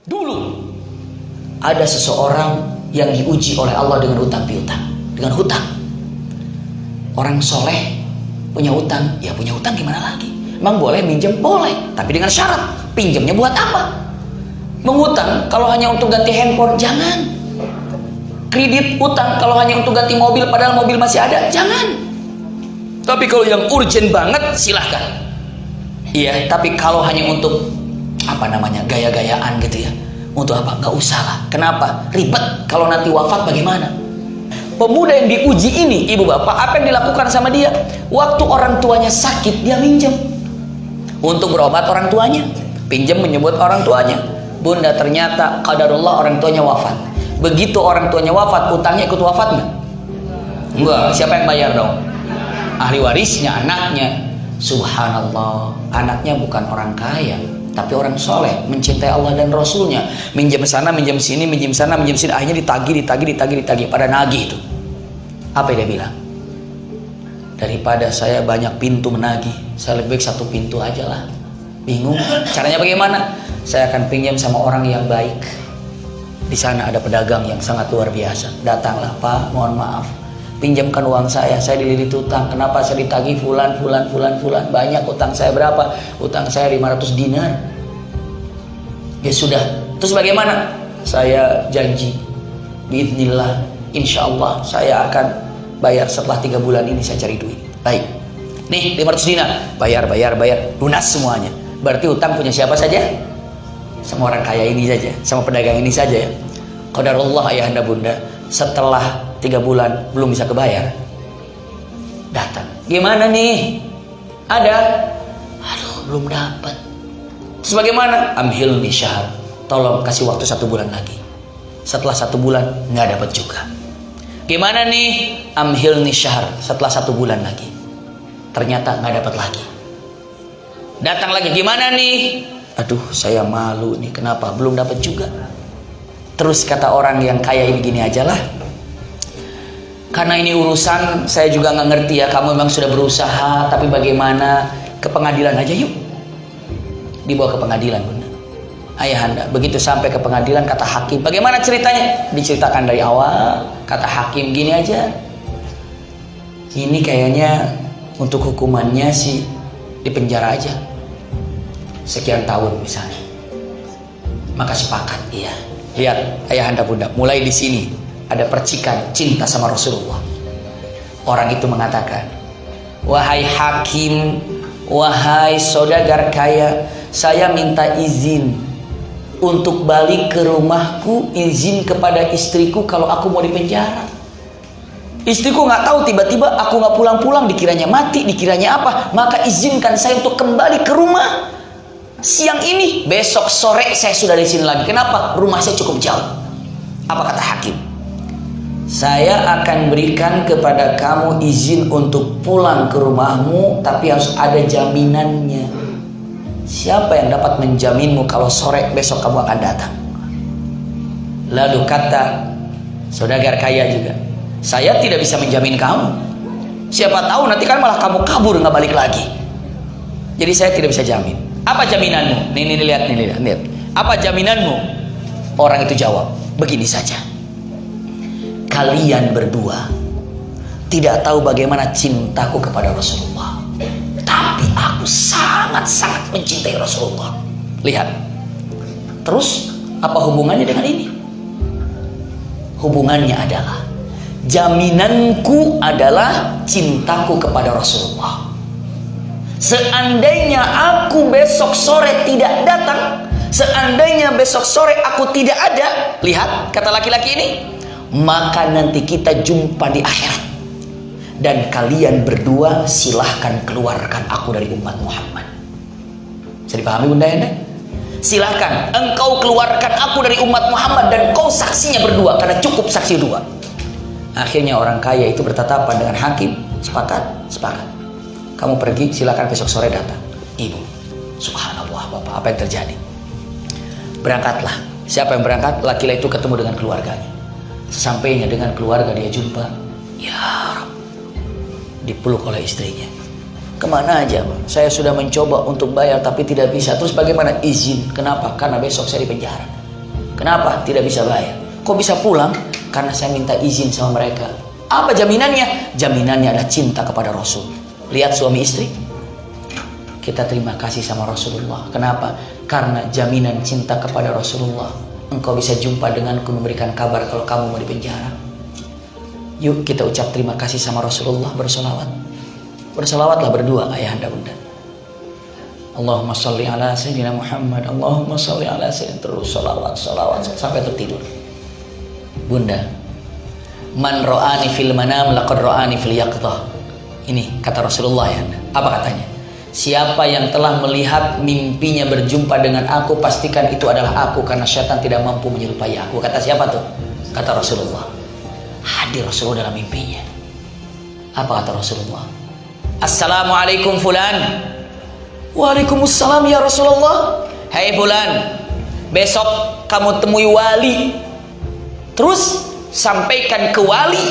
Dulu ada seseorang yang diuji oleh Allah dengan hutang piutang, dengan hutang. Orang soleh punya hutang, ya punya hutang gimana lagi? Emang boleh minjem? Boleh, tapi dengan syarat. Pinjemnya buat apa? Mengutang kalau hanya untuk ganti handphone, jangan. Kredit utang kalau hanya untuk ganti mobil, padahal mobil masih ada, jangan. Tapi kalau yang urgent banget, silahkan. Iya, tapi kalau hanya untuk gaya-gayaan gitu ya, untuk apa? Nggak usah lah. Kenapa? Ribet. Kalau nanti wafat bagaimana? Pemuda yang diuji ini, ibu bapak, apa yang dilakukan sama dia? Waktu orang tuanya sakit, dia minjem untuk berobat orang tuanya, pinjam menyebut orang tuanya. Bunda, ternyata qadarullah orang tuanya wafat. Begitu orang tuanya wafat, utangnya ikut wafat nggak? Enggak. Siapa yang bayar dong? Ahli warisnya, anaknya. Subhanallah, anaknya bukan orang kaya, tapi orang soleh, mencintai Allah dan Rasulnya. Minjem sana, minjem sini, minjem sana, minjem sini. Akhirnya ditagih. Pada nagih itu. Apa yang dia bilang? Daripada saya banyak pintu menagih, saya lebih baik satu pintu aja lah. Bingung, caranya bagaimana? Saya akan pinjam sama orang yang baik. Di sana ada pedagang yang sangat luar biasa. Datanglah, Pak, mohon maaf, pinjamkan uang saya dililit utang. Kenapa saya ditagih fulan. Banyak utang saya berapa? Utang saya 500 dinar. Ya sudah. Terus bagaimana? Saya janji, biidznillah, insya Allah saya akan bayar setelah 3 bulan ini saya cari duit. Baik. Nih 500 dinar. Bayar. Lunas semuanya. Berarti utang punya siapa saja? Sama orang kaya ini saja. Sama pedagang ini saja ya. Qadarullah ayahanda bunda. Setelah 3 bulan belum bisa kebayar, datang. Gimana nih? Ada? Aduh, belum dapat. Terus bagaimana? Amhilni syahr. Tolong kasih waktu 1 bulan lagi. Setelah 1 bulan nggak dapat juga. Gimana nih? Amhilni syahr. Setelah 1 bulan lagi. Ternyata nggak dapat lagi. Datang lagi. Gimana nih? Aduh, saya malu nih. Kenapa? Belum dapat juga. Terus kata orang yang kaya ini, gini aja lah. Karena ini urusan saya juga nggak ngerti ya. Kamu memang sudah berusaha, tapi bagaimana? Ke pengadilan aja yuk. Dibawa ke pengadilan, bunda. Ayahanda, begitu sampai ke pengadilan, kata hakim, bagaimana ceritanya? Diceritakan dari awal. Kata hakim, gini aja. Ini kayaknya untuk hukumannya sih di penjara aja. Sekian tahun misalnya. Maka sepakat, iya. Lihat ayahanda bunda, mulai di sini ada percikan cinta sama Rasulullah. Orang itu mengatakan, wahai hakim, wahai saudagar kaya, saya minta izin untuk balik ke rumahku, izin kepada istriku kalau aku mau dipenjara. Istriku nggak tahu, tiba-tiba aku nggak pulang-pulang, dikiranya mati, dikiranya apa, maka izinkan saya untuk kembali ke rumah. Siang ini, besok sore saya sudah di sini lagi. Kenapa? Rumah saya cukup jauh. Apa kata hakim? Saya akan berikan kepada kamu izin untuk pulang ke rumahmu, tapi harus ada jaminannya. Siapa yang dapat menjaminmu kalau sore besok kamu akan datang? Lalu kata saudagar kaya juga, saya tidak bisa menjamin kamu. Siapa tahu nanti kan malah kamu kabur nggak balik lagi. Jadi saya tidak bisa jamin. Apa jaminanmu? Nih lihat. Apa jaminanmu? Orang itu jawab, begini saja. Kalian berdua tidak tahu bagaimana cintaku kepada Rasulullah, tapi aku sangat-sangat mencintai Rasulullah. Lihat. Terus apa hubungannya dengan ini? Hubungannya adalah jaminanku adalah cintaku kepada Rasulullah. Seandainya aku besok sore tidak datang, seandainya besok sore aku tidak ada, lihat kata laki-laki ini, maka nanti kita jumpa di akhirat. Dan kalian berdua silahkan keluarkan aku dari umat Muhammad. Bisa dipahami bunda ya? Silahkan engkau keluarkan aku dari umat Muhammad dan kau saksinya berdua, karena cukup saksi dua. Akhirnya orang kaya itu bertatapan dengan hakim. Sepakat? Kamu pergi, silakan besok sore datang. Ibu, subhanallah bapak, apa yang terjadi? Berangkatlah. Siapa yang berangkat? Laki-laki itu ketemu dengan keluarganya. Sesampainya dengan keluarga dia jumpa, ya Rabb, dipeluk oleh istrinya. Kemana aja Pak? Saya sudah mencoba untuk bayar tapi tidak bisa. Terus bagaimana? Izin. Kenapa? Karena besok saya di penjara. Kenapa tidak bisa bayar? Kok bisa pulang? Karena saya minta izin sama mereka. Apa jaminannya? Jaminannya ada cinta kepada Rasul. Lihat suami istri, kita terima kasih sama Rasulullah. Kenapa? Karena jaminan cinta kepada Rasulullah. Engkau bisa jumpa denganku, memberikan kabar kalau kamu mau dipenjara. Yuk kita ucap terima kasih sama Rasulullah, bersolawat. Bersolawatlah berdua ayahanda bunda. Allahumma sholli ala sayyidina Muhammad, Allahumma sholli ala sayyidina, terus solawat sampai tertidur. Bunda, man ro'ani fil manam laqad ro'ani fil yaqdah. Ini kata Rasulullah ya. Apa katanya? Siapa yang telah melihat mimpinya berjumpa dengan aku, pastikan itu adalah aku, karena syaitan tidak mampu menyerupai aku. Kata siapa tuh? Kata Rasulullah. Hadir Rasulullah dalam mimpinya. Apa kata Rasulullah? Assalamualaikum fulan. Waalaikumsalam ya Rasulullah. Hai fulan, besok kamu temui wali. Terus sampaikan ke wali,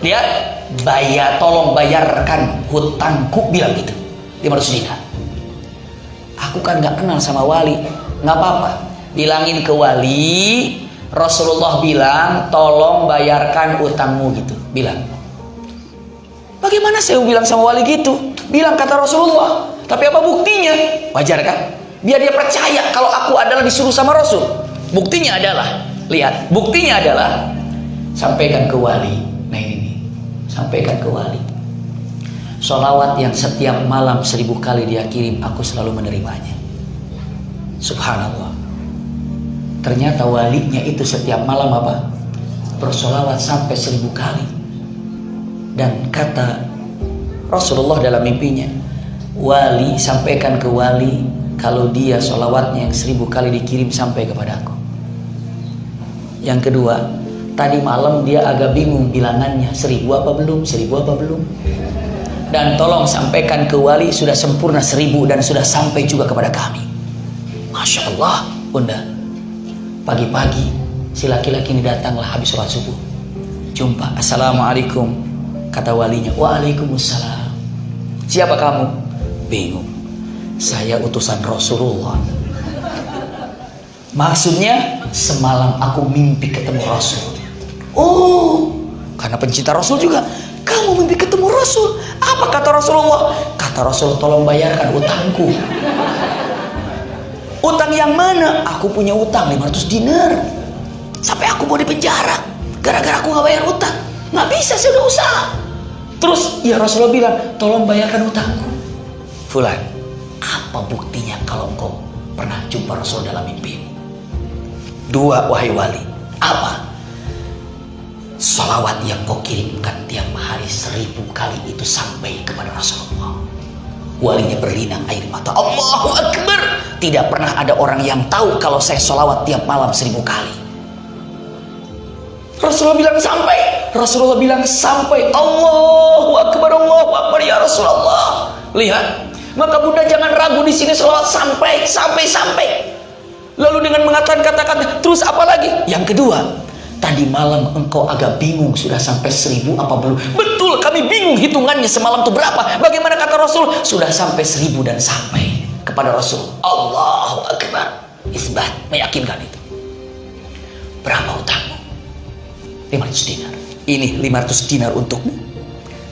lihat, tolong bayarkan hutangku, bilang gitu. 500 dinar. Aku kan gak kenal sama wali. Gak apa-apa, bilangin ke wali, Rasulullah bilang tolong bayarkan utangmu gitu. Bilang. Bagaimana saya bilang sama wali gitu? Bilang kata Rasulullah. Tapi apa buktinya? Wajar kan? Biar dia percaya kalau aku adalah disuruh sama Rasul. Buktinya adalah, lihat, buktinya adalah sampaikan ke wali. Nah ini, sampaikan ke wali. Sholawat yang setiap malam 1000 kali dia kirim, aku selalu menerimanya. Subhanallah. Ternyata walinya itu setiap malam apa? Bersolawat sampai 1000 kali. Dan kata Rasulullah dalam mimpinya, wali, sampaikan ke wali kalau dia sholawatnya yang 1000 kali dikirim sampai kepadaku. Yang kedua, tadi malam dia agak bingung bilangannya, 1000 apa belum, 1000 apa belum. Dan tolong sampaikan ke wali sudah sempurna 1000 dan sudah sampai juga kepada kami. Masya Allah, bunda. Pagi-pagi si laki-laki ini datanglah habis sholat subuh. Jumpa, assalamualaikum. Kata walinya, waalaikumsalam. Siapa kamu? Bingung. Saya utusan Rasulullah. Maksudnya semalam aku mimpi ketemu Rasul. Oh, karena pencinta Rasul juga. Kamu mimpi ketemu Rasul. Apa kata Rasulullah? Kata Rasul, tolong bayarkan utangku. Utang yang mana? Aku punya utang 500 dinar. Sampai aku mau dipenjara gara-gara aku gak bayar utang. Gak bisa, saya udah usaha. Terus ya Rasulullah bilang, tolong bayarkan utangku. Fulan, apa buktinya kalau engkau pernah jumpa Rasul dalam mimpi? 2, wahai wali. Apa? Salawat yang kau kirimkan tiap hari 1000 kali itu sampai kepada Rasulullah. Walinya berlinang air mata. Allahu Akbar. Tidak pernah ada orang yang tahu kalau saya salawat tiap malam 1000 kali. Rasulullah bilang sampai. Rasulullah bilang sampai. Allahu Akbar, Allahu Akbar ya Rasulullah. Lihat. Maka bunda jangan ragu di sini, salawat sampai. Lalu dengan mengatakan kata-kata, terus apa lagi? Yang kedua, tadi malam engkau agak bingung sudah sampai 1000 apa belum? Betul, kami bingung hitungannya semalam itu berapa. Bagaimana kata Rasul? Sudah sampai 1000 dan sampai kepada Rasul. Allahu Akbar. Isbat, meyakinkan itu. Berapa utangmu? 500 dinar. Ini 500 dinar untukmu,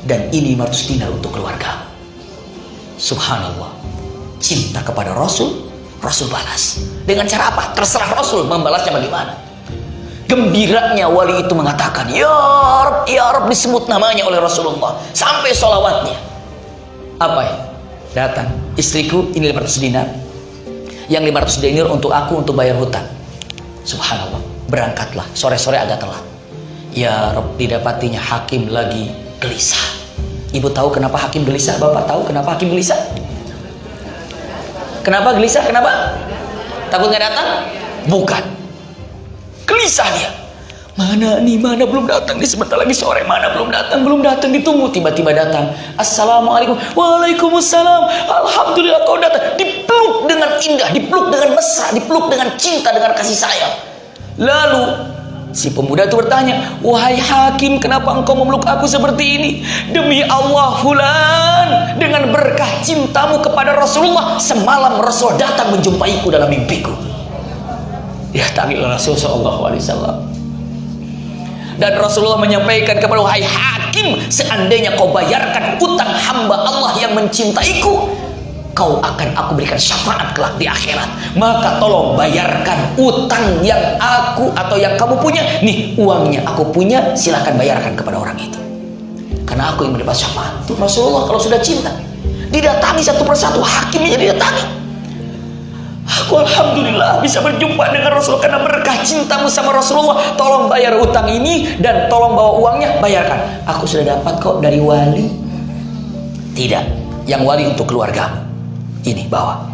dan ini 500 dinar untuk keluargamu. Subhanallah. Cinta kepada Rasul, Rasul balas. Dengan cara apa? Terserah Rasul membalasnya bagaimana. Gembiranya wali itu mengatakan, ya Rab, disebut namanya oleh Rasulullah. Sampai sholawatnya. Apa ya? Datang, istriku ini 500 dinar. Yang 500 dinar untuk aku untuk bayar hutang. Subhanallah. Berangkatlah, sore-sore agak telat. Ya Rab, didapatinya hakim lagi gelisah. Ibu tahu kenapa hakim gelisah? Bapak tahu kenapa hakim gelisah? Kenapa gelisah? Kenapa? Takut nggak datang? Bukan. Gelisah dia. Mana belum datang nih, sebentar lagi sore. Mana belum datang, ditunggu. Tiba-tiba datang. Assalamualaikum. Waalaikumsalam. Alhamdulillah kau datang. Dipeluk dengan indah, dipeluk dengan mesra, dipeluk dengan cinta, dengan kasih sayang. Lalu si pemuda itu bertanya, wahai hakim, kenapa engkau memeluk aku seperti ini? Demi Allah fulan, dengan berkah cintamu kepada Rasulullah, semalam Rasul datang menjumpaiku dalam mimpiku. Didatangi oleh Rasulullah SAW. Dan Rasulullah menyampaikan kepada, wahai hakim, seandainya kau bayarkan utang hamba Allah yang mencintaiku, kau akan aku berikan syafaat kelak di akhirat. Maka tolong bayarkan utang yang aku atau yang kamu punya. Nih uangnya aku punya, silakan bayarkan kepada orang itu, karena aku yang mendapat syafaat. Tuh Rasulullah kalau sudah cinta, didatangi satu persatu hakimnya, didatangi. Aku alhamdulillah bisa berjumpa dengan Rasul karena berkah cintamu sama Rasulullah. Tolong bayar utang ini dan tolong bawa uangnya, bayarkan. Aku sudah dapat kok dari wali. Tidak, yang wali untuk keluargamu. Ini bawa.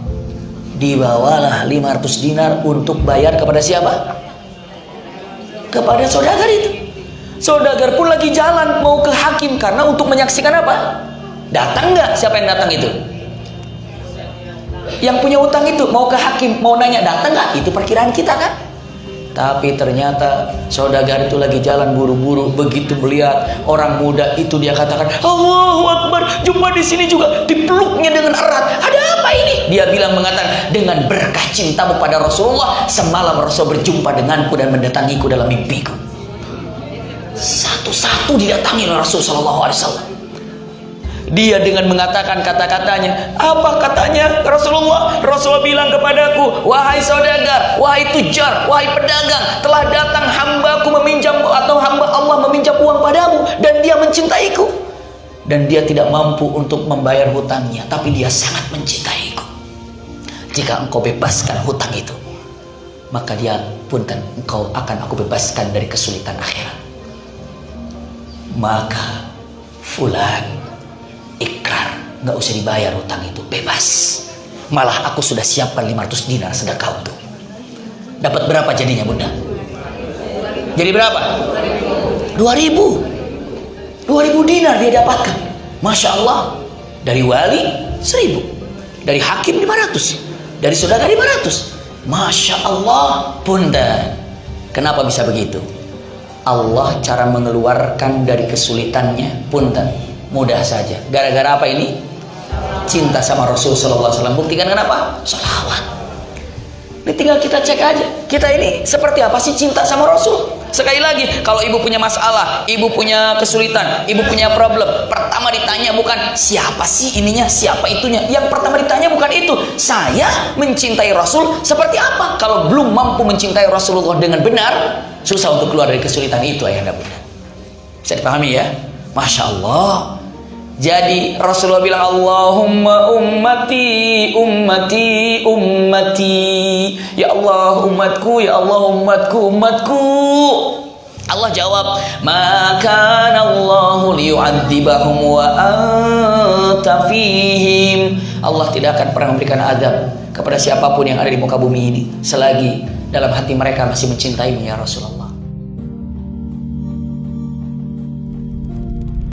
Dibawalah 500 dinar untuk bayar kepada siapa? Kepada saudagar itu. Saudagar pun lagi jalan mau ke hakim karena untuk menyaksikan apa? Datang nggak? Siapa yang datang itu? Yang punya utang itu mau ke hakim, mau nanya, datang nggak? Itu perkiraan kita kan? Tapi ternyata saudagar itu lagi jalan buru-buru. Begitu melihat orang muda itu, dia katakan, Allahu Akbar, jumpa di sini juga. Dipeluknya dengan erat. Ada apa ini? Dia bilang, mengatakan, dengan berkah cintamu pada Rasulullah, semalam Rasul berjumpa denganku dan mendatangiku dalam mimpiku. Satu-satu didatangi oleh Rasul Sallallahu Alaihi Wasallam. Dia dengan mengatakan kata-katanya. Apa katanya Rasulullah? Rasulullah bilang kepadaku, wahai saudagar, wahai tujar, wahai pedagang, telah datang hambaku meminjam, atau hamba Allah meminjam uang padamu, dan dia mencintaiku, dan dia tidak mampu untuk membayar hutangnya, tapi dia sangat mencintaiku. Jika engkau bebaskan hutang itu, maka dia punten, engkau akan aku bebaskan dari kesulitan akhirat. Maka fulan ikrar, nggak usah dibayar hutang itu, bebas. Malah aku sudah siapkan 500 dinar sedekah untuk. Dapat berapa jadinya bunda? Jadi berapa? 2000 dinar dia dapatkan. Masya Allah. Dari wali 1000, dari hakim 500, dari saudara 500. Masya Allah bunda. Kenapa bisa begitu? Allah cara mengeluarkan dari kesulitannya punten mudah saja. Gara-gara apa ini? Cinta sama Rasul Sallallahu Alaihi Wasallam. Buktikan kenapa? Salawat. Ini tinggal kita cek aja. Kita ini seperti apa sih cinta sama Rasul? Sekali lagi, kalau ibu punya masalah, ibu punya kesulitan, ibu punya problem, pertama ditanya bukan siapa sih ininya, siapa itunya. Yang pertama ditanya bukan itu. Saya mencintai Rasul seperti apa? Kalau belum mampu mencintai Rasulullah dengan benar, susah untuk keluar dari kesulitan itu, ayahanda bunda. Bisa dipahami ya? Masya Allah. Jadi Rasulullah bilang, Allahumma ummati, ummati, ummati. Ya Allah umatku, ya Allah umatku, umatku. Allah jawab, maka Allahu liyu'adzibahum wa anta fihim. Allah tidak akan pernah memberikan azab kepada siapapun yang ada di muka bumi ini selagi dalam hati mereka masih mencintaimu ya Rasulullah.